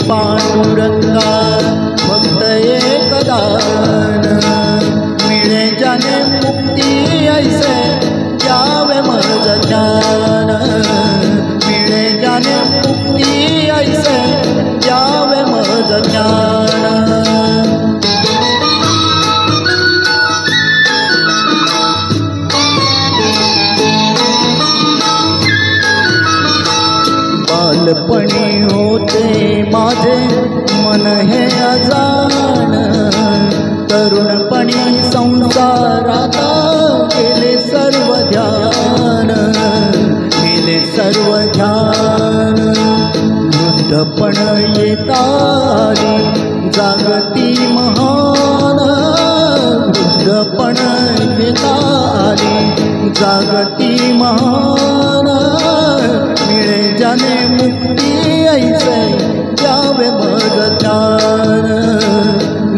पांडुरंगा फक्त एक दान मिळे ज्याने मुक्ती ऐसे द्यावे मज ज्ञान मिळे ज्याने मुक्ती ऐसे द्यावे मज ज्ञान बालपणी होते माझे मन हे अजान तरुणपणी संसारात केले सर्व ध्यान केले सर्व ध्यान वृद्धपण येताली जागती महान वृद्धपण येताली जागती महान मिळे ज्याने मुक्ती ऐसे द्यावे मज ज्ञान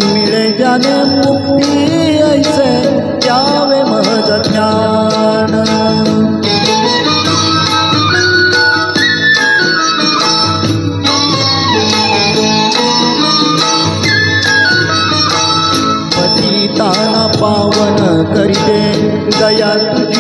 मिळे ज्याने मुक्ती ऐसे द्यावे मज ज्ञान पतिताना पावन करीते दया तुझी